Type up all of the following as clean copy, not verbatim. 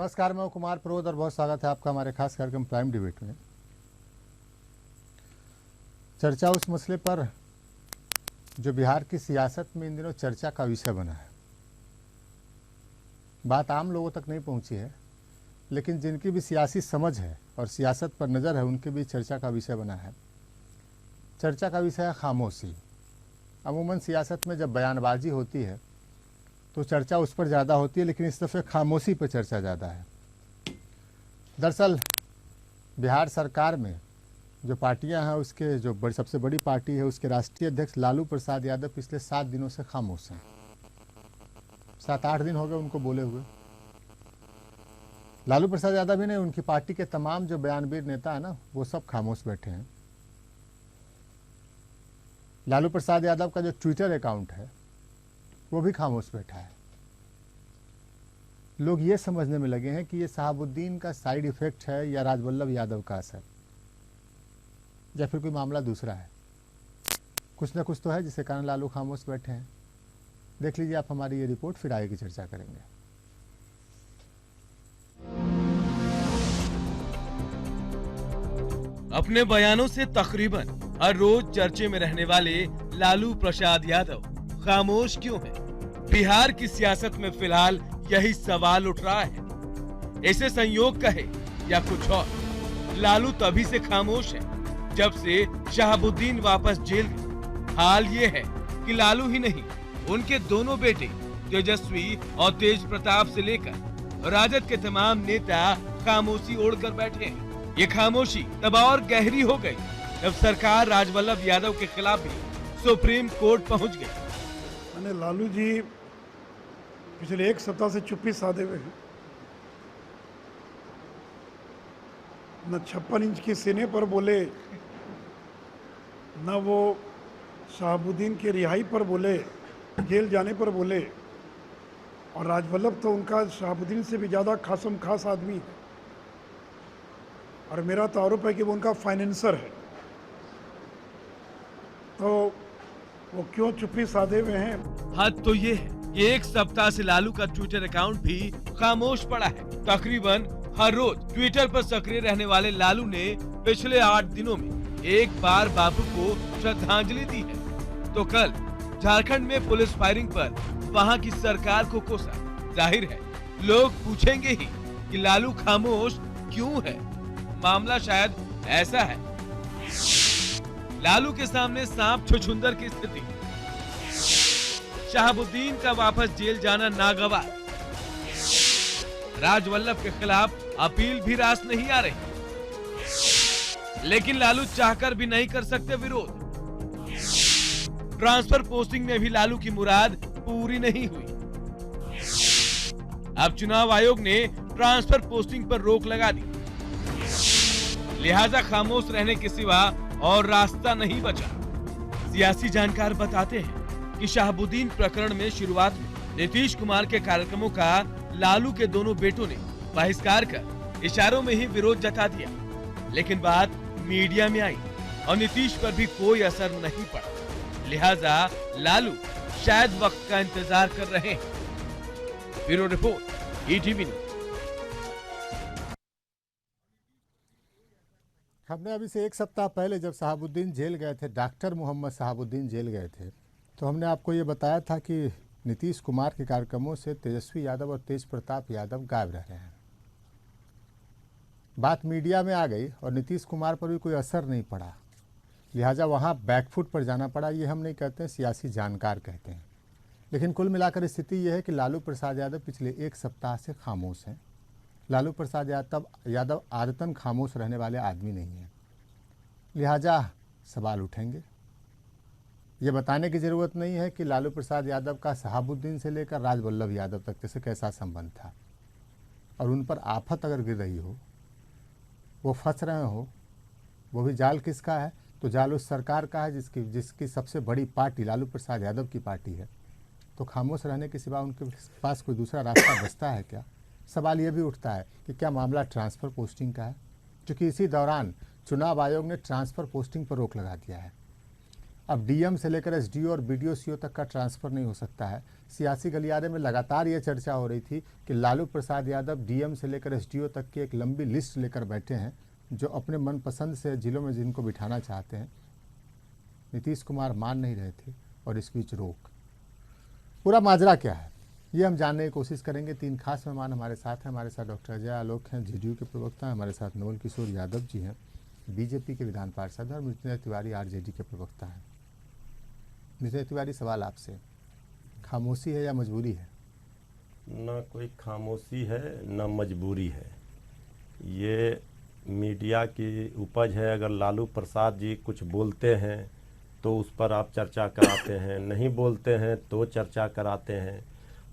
नमस्कार, मैं कुमार प्रोद और बहुत स्वागत है आपका हमारे खास कार्यक्रम प्राइम डिबेट में। चर्चा उस मसले पर जो बिहार की सियासत में इन दिनों चर्चा का विषय बना है। बात आम लोगों तक नहीं पहुंची है, लेकिन जिनकी भी सियासी समझ है और सियासत पर नज़र है उनके भी चर्चा का विषय बना है। चर्चा का विषय है खामोशी। अमूमन सियासत में जब बयानबाजी होती है तो चर्चा उस पर ज़्यादा होती है, लेकिन इस दफ़े खामोशी पर चर्चा ज़्यादा है। दरअसल बिहार सरकार में जो पार्टियां हैं, उसके जो सबसे बड़ी पार्टी है उसके राष्ट्रीय अध्यक्ष लालू प्रसाद यादव पिछले 7 दिनों से खामोश हैं। 7-8 दिन हो गए उनको बोले हुए। लालू प्रसाद यादव ही नहीं, उनकी पार्टी के तमाम जो बयानबीर नेता है ना, वो सब खामोश बैठे हैं। लालू प्रसाद यादव का जो ट्विटर अकाउंट है वो भी खामोश बैठा है। लोग ये समझने में लगे हैं कि ये शहाबुद्दीन का साइड इफेक्ट है या राजवल्लभ यादव का असर, या फिर कोई मामला दूसरा है। कुछ ना कुछ तो है जिसके कारण लालू खामोश बैठे हैं। देख लीजिए आप हमारी ये रिपोर्ट, फिर आगे की चर्चा करेंगे। अपने बयानों से तकरीबन हर रोज चर्चे में रहने वाले लालू प्रसाद यादव खामोश क्यों हैं? बिहार की सियासत में फिलहाल यही सवाल उठ रहा है। इसे संयोग कहे या कुछ और, लालू तभी से खामोश है जब से शहाबुद्दीन वापस जेल गए। हाल ये है कि लालू ही नहीं, उनके दोनों बेटे तेजस्वी और तेज प्रताप से लेकर राजद के तमाम नेता खामोशी ओढ़कर बैठे हैं। ये खामोशी तब और गहरी हो गई जब सरकार राजवल्लभ यादव के खिलाफ भी सुप्रीम कोर्ट पहुंच गई। मैंने लालू जी पिछले 1 सप्ताह से चुप्पी साधे हुए हैं। न 56 इंच की सीने पर बोले, न वो शहाबुद्दीन की रिहाई पर बोले, जेल जाने पर बोले। और राजवल्लभ तो उनका शहाबुद्दीन से भी ज़्यादा खासम खास आदमी है, और मेरा तो आरोप है कि वो उनका फाइनेंसर है। तो वो क्यों चुप्पी साधे हुए हैं? हद तो ये है कि 1 सप्ताह से लालू का ट्विटर अकाउंट भी खामोश पड़ा है। तकरीबन हर रोज ट्विटर पर सक्रिय रहने वाले लालू ने पिछले 8 दिनों में एक बार बापू को श्रद्धांजलि दी है, तो कल झारखंड में पुलिस फायरिंग पर वहां की सरकार को कोसा। जाहिर है लोग पूछेंगे ही कि लालू खामोश क्यों है। मामला शायद ऐसा है, लालू के सामने सांप छुछुंदर की स्थिति, शहाबुद्दीन का वापस जेल जाना नागवार, राजवल्लभ के खिलाफ अपील भी रास नहीं आ रही, लेकिन लालू चाहकर भी नहीं कर सकते विरोध। ट्रांसफर पोस्टिंग में भी लालू की मुराद पूरी नहीं हुई। अब चुनाव आयोग ने ट्रांसफर पोस्टिंग पर रोक लगा दी, लिहाजा खामोश रहने के सिवा और रास्ता नहीं बचा। सियासी जानकार बताते हैं कि शहाबुद्दीन प्रकरण में शुरुआत में नीतीश कुमार के कार्यक्रमों का लालू के दोनों बेटों ने बहिष्कार कर इशारों में ही विरोध जता दिया, लेकिन बात मीडिया में आई और नीतीश पर भी कोई असर नहीं पड़ा। लिहाजा लालू शायद वक्त का इंतजार कर रहे हैं। Bureau report, ETV news. हमने अभी से 1 सप्ताह पहले जब शहाबुद्दीन जेल गए थे, डॉक्टर मोहम्मद शहाबुद्दीन जेल गए थे, तो हमने आपको ये बताया था कि नीतीश कुमार के कार्यक्रमों से तेजस्वी यादव और तेज प्रताप यादव गायब रह रहे हैं। बात मीडिया में आ गई और नीतीश कुमार पर भी कोई असर नहीं पड़ा, लिहाजा वहाँ बैकफुट पर जाना पड़ा। ये हम नहीं कहते हैं, सियासी जानकार कहते हैं। लेकिन कुल मिलाकर स्थिति यह है कि लालू प्रसाद यादव पिछले 1 सप्ताह से खामोश हैं। लालू प्रसाद यादव आदतन खामोश रहने वाले आदमी नहीं हैं, लिहाजा सवाल उठेंगे। ये बताने की ज़रूरत नहीं है कि लालू प्रसाद यादव का शहाबुद्दीन से लेकर राजवल्लभ यादव तक से कैसा संबंध था, और उन पर आफत अगर गिर रही हो, वो फंस रहे हो, वो भी जाल किसका है? तो जाल उस सरकार का है जिसकी सबसे बड़ी पार्टी लालू प्रसाद यादव की पार्टी है। तो खामोश रहने के सिवा उनके पास कोई दूसरा रास्ता बचता है क्या? सवाल ये भी उठता है कि क्या मामला ट्रांसफ़र पोस्टिंग का है, क्योंकि इसी दौरान चुनाव आयोग ने ट्रांसफ़र पोस्टिंग पर रोक लगा दिया है। अब डीएम से लेकर एसडीओ और बीडीओ सीओ तक का ट्रांसफ़र नहीं हो सकता है। सियासी गलियारे में लगातार ये चर्चा हो रही थी कि लालू प्रसाद यादव डीएम से लेकर एसडीओ तक की एक लंबी लिस्ट लेकर बैठे हैं जो अपने मनपसंद से जिलों में जिनको बिठाना चाहते हैं। नीतीश कुमार मान नहीं रहे थे और इस बीच रोक। पूरा माजरा क्या है ये हम जानने की कोशिश करेंगे। 3 खास मेहमान हमारे साथ हैं। हमारे साथ डॉक्टर अजय आलोक हैं, जेडीयू के प्रवक्ता हैं। हमारे साथ नवल किशोर यादव जी हैं, बीजेपी के विधान पार्षद हैं, और मृत्युंजय तिवारी आरजेडी के प्रवक्ता हैं। मृत्युंजय तिवारी, सवाल आपसे, खामोशी है या मजबूरी है? ना कोई खामोशी है ना मजबूरी है, ये मीडिया की उपज है। अगर लालू प्रसाद जी कुछ बोलते हैं तो उस पर आप चर्चा कराते हैं, नहीं बोलते हैं तो चर्चा कराते हैं,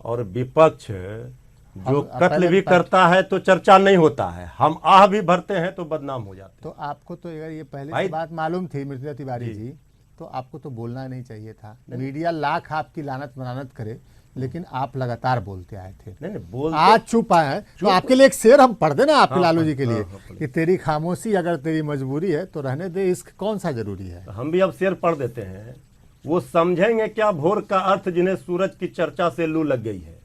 और विपक्ष जो कत्ल भी करता है तो चर्चा नहीं होता है, हम आह भी भरते हैं तो बदनाम हो जाते हैं। तो आपको तो अगर ये पहले भाई- से बात मालूम थी मृत्युंजय तिवारी जी, तो आपको तो बोलना नहीं चाहिए था। मीडिया लाख आपकी लानत मनानत करे, लेकिन आप लगातार बोलते आए थे। नहीं बोल आज चुप आए हैं तो आपके लिए एक शेर हम पढ़ देना आपके लालू जी के लिए कि तेरी खामोशी अगर तेरी मजबूरी है तो रहने दे, इश्क कौन सा जरूरी है। हम भी अब शेर पढ़ देते हैं। वो समझेंगे क्या भोर का अर्थ जिन्हें सूरज की चर्चा से लू लग गई है।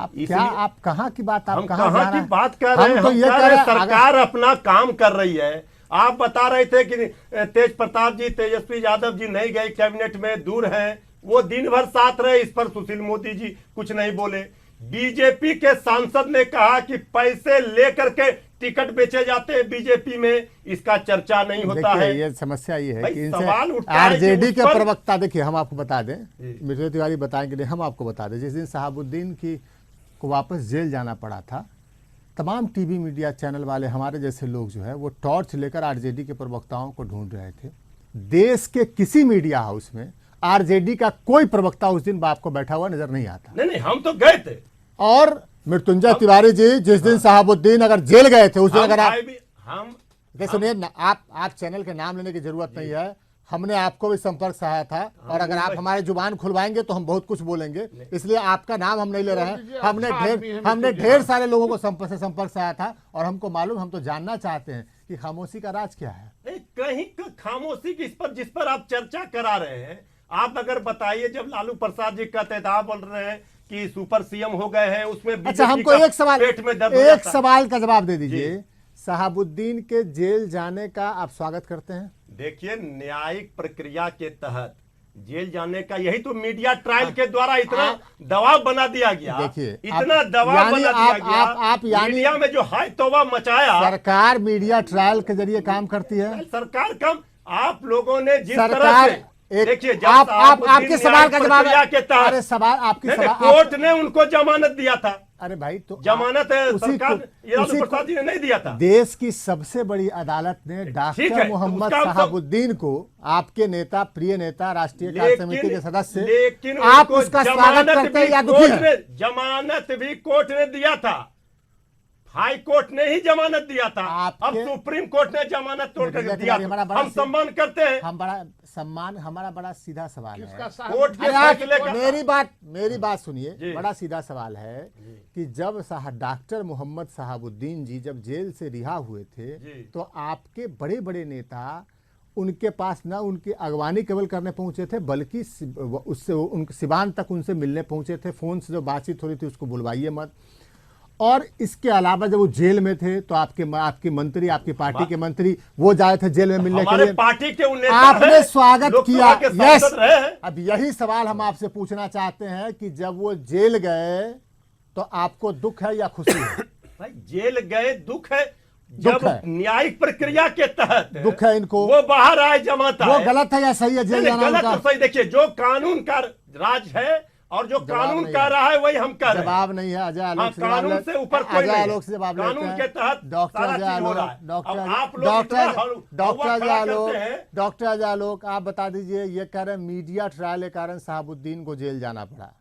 आप इसलिए- क्या, आप कहाँ की बात, आप हम कहाँ कहाँ जा की रहे हैं? बात कर रहे हैं? हम तो हम ये कह कह रहे रहे हैं हैं सरकार अपना काम कर रही है। आप बता रहे थे कि तेज प्रताप जी, तेजस्वी यादव जी नहीं गए कैबिनेट में, दूर हैं, वो दिन भर साथ रहे। इस पर सुशील मोदी जी कुछ नहीं बोले। बीजेपी के सांसद ने कहा कि पैसे लेकर के टिकट बेचे जाते हैं बीजेपी में, इसका चर्चा नहीं होता देखिए, है। ये समस्या ये है भाई, कि सवाल इनसे उठता है कि आरजेडी उस के पर- प्रवक्ता, देखिए हम आपको बता दें, मृत्युंजय तिवारी बताएंगे नहीं, हम आपको बता दें, जिस दिन शहाबुद्दीन की को वापस जेल जाना पड़ा था, तमाम टीवी मीडिया चैनल वाले हमारे जैसे लोग जो है वो टॉर्च लेकर आरजेडी के प्रवक्ताओं को ढूंढ रहे थे। देश के किसी मीडिया हाउस में आरजेडी का कोई प्रवक्ता उस दिन बाप को बैठा हुआ नजर नहीं आता। नहीं हम तो गए थे। और मृत्युंजय तिवारी जी जिस दिन शहाबुद्दीन अगर जेल गए थे उस दिन अगर हम देखिए सुनिए आप चैनल के नाम लेने की जरूरत नहीं है, हमने आपको भी संपर्क सहाया था, और अगर आप हमारे जुबान खुलवाएंगे तो हम बहुत कुछ बोलेंगे, इसलिए आपका नाम हम नहीं ले रहे हैं। हमने ढेर सारे लोगों को संपर्क सहाया था, और हमको मालूम, हम तो जानना चाहते हैं कि खामोशी का राज क्या है। नहीं, कहीं खामोशी की जिस पर आप चर्चा करा रहे हैं, आप अगर बताइए, जब लालू प्रसाद जी कहते बोल रहे हैं कि सुपर सीएम हो गए हैं, उसमें अच्छा, हमको एक सवाल, एक सवाल का जवाब दे दीजिए, शहाबुद्दीन के जेल जाने का आप स्वागत करते हैं? देखिए, न्यायिक प्रक्रिया के तहत जेल जाने का यही तो मीडिया ट्रायल के द्वारा इतना दबाव बना दिया गया। देखिए, इतना दबाव बना दिया गया, आप यानी मीडिया में जो हाय तौबा मचाया। सरकार मीडिया ट्रायल के जरिए काम करती है। सरकार कम, आप लोगों ने जिस तरह सरकार से देखिए, जब आपके सवाल का जवाब, के तहत, अरे सवाल आपकी सवाल, कोर्ट ने उनको जमानत दिया था। अरे भाई, तो जमानत सरकार उसी प्रसाद जी ने नहीं दिया था। देश की सबसे बड़ी अदालत ने ठीक डॉक्टर है, मोहम्मद उसका शहाबुद्दीन को, आपके नेता, प्रिय नेता, राष्ट्रीय कार्य समिति के सदस्य, लेकिन आप उसका स्वागत करते हैं या दुखी हैं? जमानत भी कोर्ट ने दिया था, हाई कोर्ट ने ही जमानत दिया था। अब सुप्रीम कोर्ट ने जमानत तोड़ कर दिया। हम सम्मान करते हैं। हम बड़ा सम्मान, हमारा बड़ा सीधा सवाल है, कोर्ट के अरे आप फैसले का। मेरी बात सुनिए, बड़ा सीधा सवाल है कि जब डॉक्टर मोहम्मद शहाबुद्दीन जी जब जेल से रिहा हुए थे, तो आपके बड़े बड़े नेता उनके पास ना उनकी अगवानी केवल करने पहुंचे थे, बल्कि उससे उनके सिवान तक उनसे मिलने पहुंचे थे। फोन से जो बातचीत हो रही थी उसको बुलवाइए मत। और इसके अलावा जब वो जेल में थे तो आपके मंत्री, आपकी पार्टी के मंत्री वो जाए थे जेल में मिलने के लिए, पार्टी के आपने स्वागत किया। यस, रहे हैं। अब यही सवाल हम आपसे पूछना चाहते हैं कि जब वो जेल गए तो आपको दुख है या खुशी है? भाई, जेल गए दुख है, जब न्यायिक प्रक्रिया के तहत दुख है इनको, वो बाहर आए, जमाता वो गलत है या सही है जेल जाना? गलत तो सही, देखिए, जो कानून का राज है और जो कानून कर रहा है वही हम कर रहे हैं। जवाब नहीं है अजय आलोक से, कानून से ऊपर कोई अजय आलोक से जवाब लेते हैं। कानून के तहत डॉक्टर अजय आलोक, डॉक्टर अजय आलोक, आप बता दीजिए, ये कह रहे हैं मीडिया ट्रायल के कारण शहाबुद्दीन को जेल जाना पड़ा।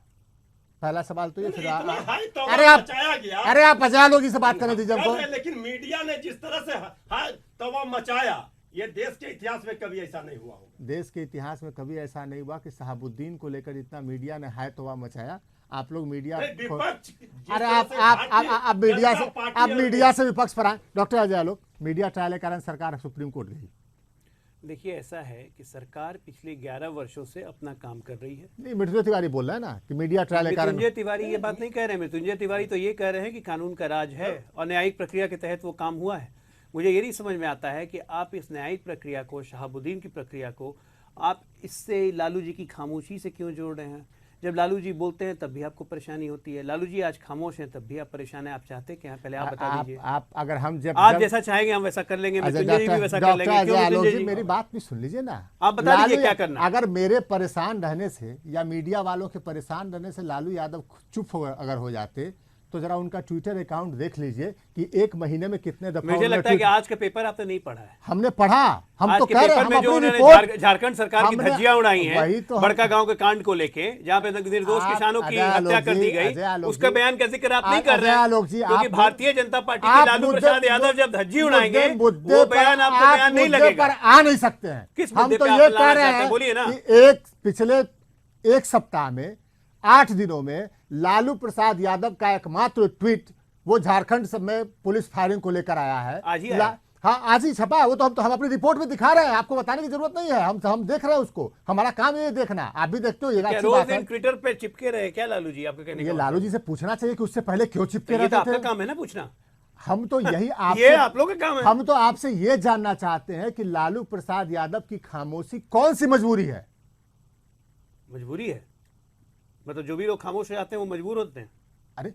पहला सवाल तो ये, फिर अरे आप अजय आलोक से बात करने दीजिए हमको। लेकिन मीडिया ने जिस तरह से हाय तौबा मचाया, ये देश के इतिहास में कभी ऐसा नहीं हुआ होगा। देश के इतिहास में कभी ऐसा नहीं हुआ कि शहाबुद्दीन को लेकर इतना मीडिया ने हाय तौबा मचाया। आप लोग मीडिया, अरे आप मीडिया से विपक्ष पर आए। Doctor Ajay Alok, media trial के कारण सरकार सुप्रीम कोर्ट गई। देखिए, ऐसा है कि सरकार पिछले 11 वर्षों से अपना काम कर रही है। नहीं, मृत्युंजय तिवारी बोल रहा है ना कि मीडिया ट्रायल के कारण। मृत्युंजय तिवारी ये बात नहीं कह रहे हैं। मृत्युंजय तिवारी तो ये कह रहे हैं कि कानून का राज है और न्यायिक प्रक्रिया के तहत वो काम हुआ है। मुझे ये नहीं समझ में आता है कि आप इस न्यायिक प्रक्रिया को, शहाबुद्दीन की प्रक्रिया को, आप इससे लालू जी की खामोशी से क्यों जोड़ रहे हैं? जब लालू जी बोलते हैं तब भी आपको परेशानी होती है, लालू जी आज खामोश हैं तब भी आप परेशान हैं। आप चाहते क्या? पहले आप बता दीजिए। आप अगर हम जब आप जैसा चाहेंगे हम वैसा कर लेंगे, मृत्युंजय जी भी वैसा कर लेंगे। क्यों मृत्युंजय जी? मेरी बात भी सुन लीजिए ना, आप बता दीजिए क्या करना है। अगर मेरे परेशान रहने से या मीडिया वालों के परेशान रहने से लालू यादव चुप अगर हो जाते तो जरा उनका ट्विटर अकाउंट देख लीजिए कि एक महीने में कितने दफा। मुझे लगता है कि आज का पेपर आपने नहीं पढ़ा है। हमने पढ़ा, हम आज तो के कह रहे पेपर हैं, में हम जो अपनी उन्होंने रिपोर्ट झारखंड सरकार की धज्जियां उड़ाई वही हैं, तो बड़का गांव के कांड को लेके, जहां पे निर्दोष किसानों की हत्या कर दी गई, उसका बयान का जिक्र आप नहीं कर रहे हैं, क्योंकि भारतीय जनता पार्टी के लालू प्रसाद यादव जब धज्जी उड़ाएंगे वो बयान आपको बयान नहीं लगेगा। आ नहीं सकते हैं। किस हम मुद्दे तो पे ये आप कह लाना रहे चाहते हैं? हैं बोलिए ना। कि पिछले एक सप्ताह में 8 दिनों में लालू प्रसाद यादव का एकमात्र ट्वीट वो झारखंड सब में पुलिस फायरिंग को लेकर आया है। आज ही आया। हाँ, आज ही छपा है वो, तो हम अपनी रिपोर्ट में दिखा रहे हैं, आपको बताने की जरूरत नहीं है। हम देख रहे हैं उसको, हमारा काम ये देखना, आप भी देखते हो। ये अच्छी रोज बात है। दिन ट्विटर पे चिपके रहे क्या लालू जी? आपके कहने ये का लालू जी से पूछना चाहिए कि उससे पहले क्यों चिपके ये तो रहते आपका थे। काम है ना पूछना। हम तो यही ये आप लोगों का काम है। हम तो आपसे ये जानना चाहते हैं कि लालू प्रसाद यादव की खामोशी कौन सी मजबूरी है? मजबूरी है मतलब जो भी लोग खामोश हो जाते हैं वो मजबूर होते हैं। अरे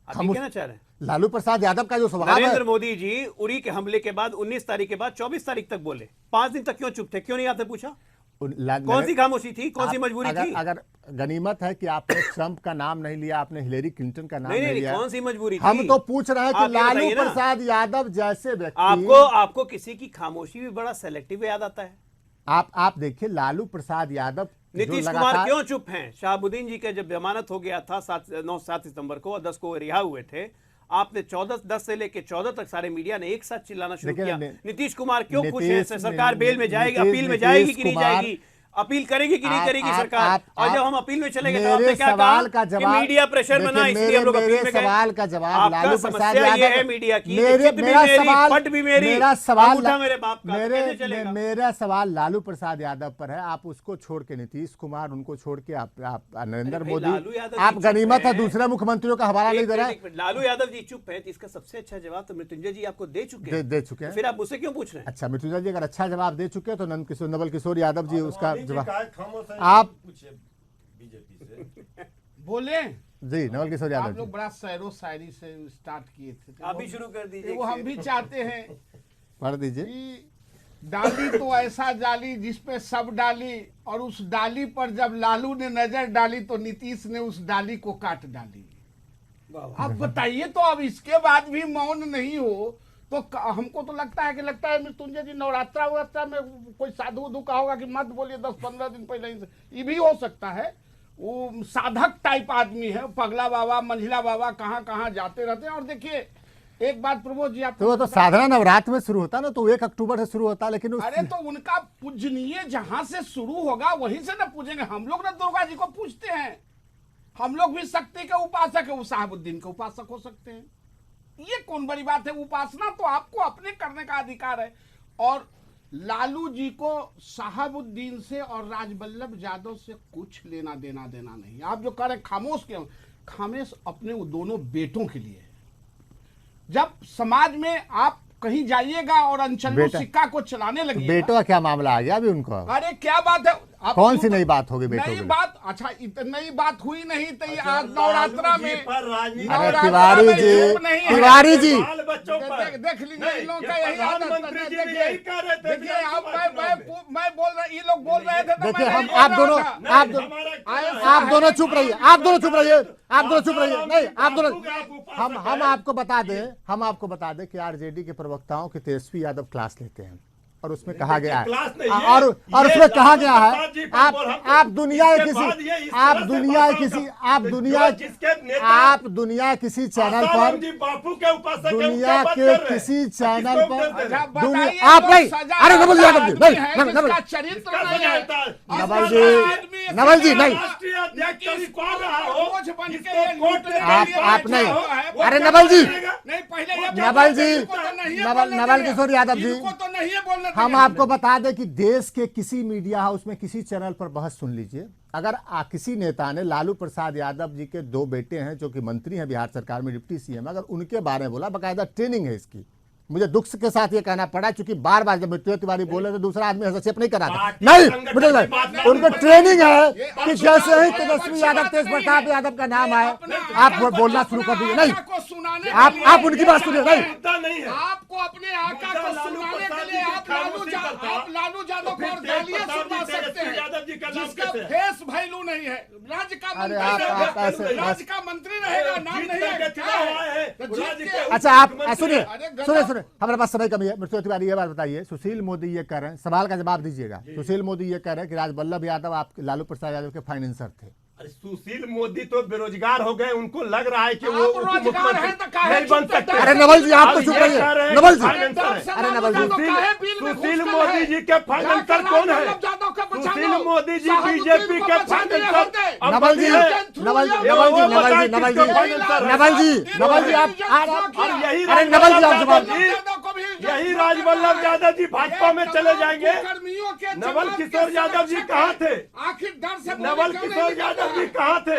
आप ये कहना चाह रहे हैं? लालू प्रसाद यादव का जो स्वभाव है। नरेंद्र मोदी जी उरी के हमले के बाद 19 तारीख के बाद 24 तारीख तक बोले, 5 दिन तक क्यों चुप थे? क्यों नहीं आपने पूछा? कौन सी खामोशी थी? कौन सी मजबूरी थी? अगर गनीमत है कि आपने ट्रंप का नाम नहीं लिया, आपने हिलेरी क्लिंटन का नाम नहीं लिया, कौन सी मजबूरी थी? हम तो पूछ रहे हैं कि आप ये लालू बताइए ना। प्रसाद यादव जैसे व्यक्ति, आपको किसी की खामोशी भी बड़ा सेलेक्टिव याद आता है। आप देखिए लालू प्रसाद यादव नीतीश कुमार क्यों चुप हैं? शहाबुद्दीन जी का जब जमानत हो गया था 7 सितंबर को और 10 को रिहा हुए थे, आपने 10 से लेके 14 तक सारे मीडिया ने एक साथ चिल्लाना शुरू किया। नीतीश कुमार क्यों खुश हैं? सरकार बेल में जाएगी, अपील में जाएगी कि नहीं जाएगी? अपील करेगी कि नहीं करेगी सरकार? और जब हम अपील में चले गए तो आपने क्या कहा कि मीडिया प्रेशर बना, इसलिए हम लोग अपील में गए। सवाल का जवाब लालू प्रसाद ये यादव है मीडिया की, मेरा सवाल मेरे बाप का, मेरा सवाल लालू प्रसाद यादव पर है। आप उसको छोड़ के नीतीश कुमार, उनको छोड़ के आप नरेंद्र मोदी, आप गनीमत है दूसरे मुख्यमंत्रियों का हवाला नहीं दे रहे। लालू यादव जी चुप है, इसका सबसे अच्छा जवाब तो मृत्युंजय जी आपको दे चुके हैं। फिर आप मुझसे क्यों पूछ रहे हैं? अच्छा, मृत्युंजय जी अगर अच्छा जवाब दे चुके हैं तो नवल किशोर यादव जी उसका जवाब आप पूछे बीजेपी से बोले जी। नवल किशोर यादव आप लोग बड़ा शायरो शायरी से स्टार्ट किए थे, आप भी शुरू कर दीजिए। वो हम भी चाहते हैं पढ़ दीजिए कि डाली तो ऐसा डाली जिसपे सब डाली, और उस डाली पर जब लालू ने नजर डाली तो नीतीश ने उस डाली को काट डाली। अब बताइए, तो अब इसके बाद भी मौन नहीं हो तो हमको तो लगता है मृत्युंजय जी नवरात्रा में कोई साधु उधु का होगा कि मत बोलिए 10-15 दिन पहले ही से। ये भी हो सकता है, वो साधक टाइप आदमी है। पगला बाबा, मंझिला बाबा कहाँ जाते रहते हैं। और देखिए एक बात प्रमोद जी, आप तो वो तो साधना नवरात्र में शुरू होता ना, तो 1 अक्टूबर से शुरू होता, लेकिन अरे तो उनका पूजनीय जहां से शुरू होगा वहीं से ना पूजेंगे। हम लोग ना दुर्गा जी को पूजते हैं, हम लोग भी शक्ति के उपासक है, वो साहबुद्दीन के उपासक हो सकते हैं। ये कौन बड़ी बात है? उपासना तो आपको अपने करने का अधिकार है। और लालू जी को साहबुद्दीन से और राजवल्लभ यादव से कुछ लेना देना नहीं। आप जो कह रहे खामोश क्यों? खामोश अपने वो दोनों बेटों के लिए। जब समाज में आप कहीं जाइएगा और अनचल्लू सिक्का को चलाने लगे, बेटों का क्या मामला आ गया अभी उनको? अरे क्या बात है? कौन सी नई बात होगी बेटों नई की? बात, अच्छा नई बात हुई नहीं तो ये आज नवरात्रा में अरे तिवारी जी देख लीजिए इन लोगों का यही आदत है। देखिए मैं बोल रहा, ये लोग बोल रहे थे। देखिए हम आप दोनों चुप रहिए, नहीं आप दोनों, हम आपको बता दें कि आरजेडी के प्रवक्ताओं के तेजस्वी यादव क्लास लेते हैं और उसमें कहा गया है, और उसमें कहा गया है आप दुनिया किसी चैनल पर, दुनिया के किसी चैनल पर आप नहीं, अरे नवल यादव जी नहीं, नवल जी नहीं, आप नहीं, अरे नवल किशोर यादव जी तो नहीं है बोलना हम आपको बता दें कि देश के किसी मीडिया हाउस में किसी चैनल पर बहस सुन लीजिए, अगर किसी नेता ने लालू प्रसाद यादव जी के 2 बेटे हैं जो कि मंत्री हैं बिहार सरकार में, डिप्टी सीएम, अगर उनके बारे में बोला, बाकायदा ट्रेनिंग है इसकी। मुझे दुख के साथ ये कहना पड़ा, क्योंकि बार बार जब मृत्युंजय तिवारी बोले तो दूसरा आदमी हस्तक्षेप नहीं करा था। नहीं, उनको ट्रेनिंग है कि जैसे ही तेजस्वी यादव, तेज प्रताप यादव का नाम आए आप बोलना शुरू कर दीजिए। नहीं, आप उनकी बात सुनिए। नहीं, आपको अपने आका को सुनाने के लिए आप लालू यादव को और गालियां सुना सकते हैं, जिसका फेस वैल्यू नहीं है। राज्य का मंत्री रहेगा, नाम नहीं है। अच्छा, आप सुनिए, हमारे पास समय कमी है। मृत्युंजय तिवारी ये बात बताइए, सुशील मोदी ये कह रहे हैं, सवाल का जवाब दीजिएगा। सुशील मोदी ये कह रहे हैं कि राजवल्लभ यादव आप लालू प्रसाद यादव के फाइनेंसर थे। अरे सुशील मोदी तो बेरोजगार हो गए, उनको लग रहा है कि वो रोजगार है तो नहीं बन सकते। अरे नवल जी, आप तो चुप रहिए। नवल जी, अरे नवल जी, सुशील मोदी जी के फाइनेंसर कौन है? सुशील मोदी जी बीजेपी के फाइनेंसर। नवल जी, नवल जी, आप, अरे नवल जी आप जवाब, यही राजवल्लभ यादव जी भाजपा में चले जाएंगे। नवल किशोर यादव जी कहाँ थे? आखिर डर से नवल किशोर यादव जी कहाँ थे?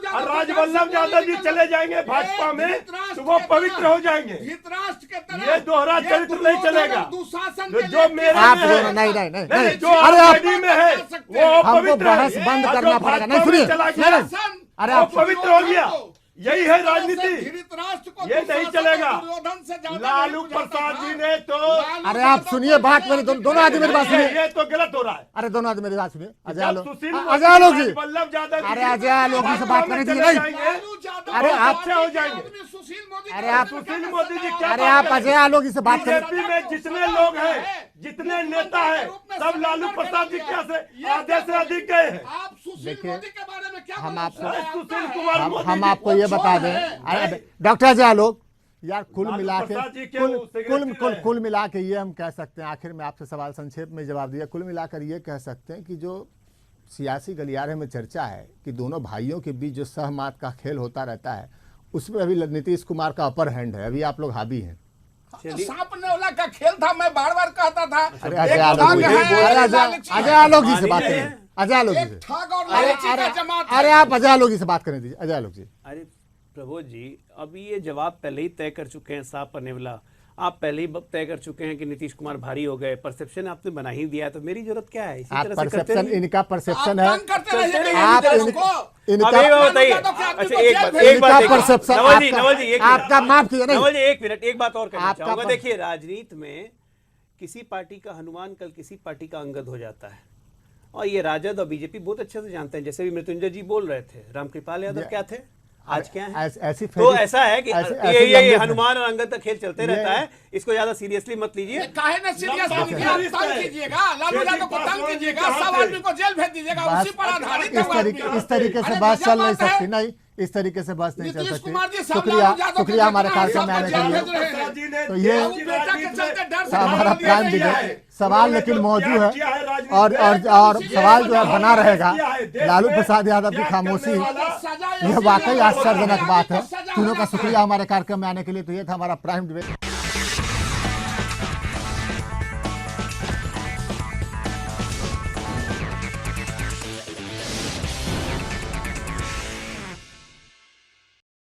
और राजवल्लभ यादव जी चले जाएंगे भाजपा में तो वो पवित्र हो जाएंगे। ये दोहरा चरित्र नहीं चलेगा। जो मेरे नहीं, जो आजादी में है वो पवित्र है। बहस बंद करना पड़ेगा। नहीं, सुनिए, अरे आप पवित्र हो गया, यही है राजनीति, ये नहीं चलेगा। लालू प्रसाद जी ने तो, अरे आप सुनिए बात, मेरे दोनों आदमी मेरी बात सुनिए। ये तो गलत हो रहा है। अरे दोनों आदमी मेरी बात सुनिए। अजय आलोक जी, अरे अजय आलोक जी से बात करनी थी। नहीं, अरे आप हो जाएंगे। अरे आप सुशील मोदी जी, अरे आप अजय आलोक जी से बात करें। बीजेपी में जितने लोग हैं, जितने नेता हैं, सब लालू प्रसाद जी के आधे से अधिक गए हैं। देखिए, हम सुशील कुमार, हम आपको ये बता दें, डॉक्टर अजय आलोक, यार कुल मिला के ये हम कह सकते हैं, आखिर में आपसे सवाल संक्षेप में जवाब दिया, कुल मिलाकर ये कह सकते हैं कि जो सियासी गलियारे में चर्चा है कि दोनों भाइयों के बीच जो सहमत का खेल होता रहता है, उसमें अभी नीतीश कुमार का अपर हैंड है, अभी आप लोग हावी हैं। सांप नेवला का खेल था, मैं बार बार कहता था। अरे अजय आलोक जी से बात करें, अजय आलोक जी से, अरे आप अजय आलोक जी से बात करने दीजिए। अजय आलोक जी, अरे प्रभु जी, अभी ये जवाब पहले ही तय कर चुके हैं। सांप और नेवला आप पहले ही तय कर चुके हैं कि नीतीश कुमार भारी हो गए। परसेप्शन आपने बना ही दिया है, तो मेरी जरूरत क्या है? इसी तरह से करते रहिए। इनका परसेप्शन है, अच्छा एक बात परसेप्शन नवल जी आपका माफ कीजिए। नवल जी एक मिनट, एक बात और कहना चाहूंगा। देखिए, राजनीति में किसी पार्टी का हनुमान कल किसी पार्टी का अंगद हो जाता है, और ये राजद और बीजेपी बहुत अच्छे से जानते हैं। जैसे भी मृत्युंजय जी बोल रहे थे, रामकृपाल यादव क्या थे, आज क्या है? तो ऐसा है कि ये हनुमान और अंगद का खेल चलते रहता है, इसको ज्यादा सीरियसली मत लीजिए। काहे ना सीरियस कीजिएगा, लालू यादव को तंग कीजिएगा, सब आदमी को जेल भेज दीजिएगा, उसी पर आधारित है। इस तरीके से बात चल नहीं सकती। नहीं, इस तरीके से बात नहीं चल सकती। शुक्रिया हमारे कार्यक्रम में आने के लिए। तो ये हमारा प्राइम डिबेट सवाल लेकिन मौजूद है, और सवाल जो है बना रहेगा। लालू प्रसाद यादव की खामोशी, यह वाकई आश्चर्यजनक बात है। तीनों का शुक्रिया हमारे कार्यक्रम में आने के लिए। तो ये था हमारा प्राइम डिबेट।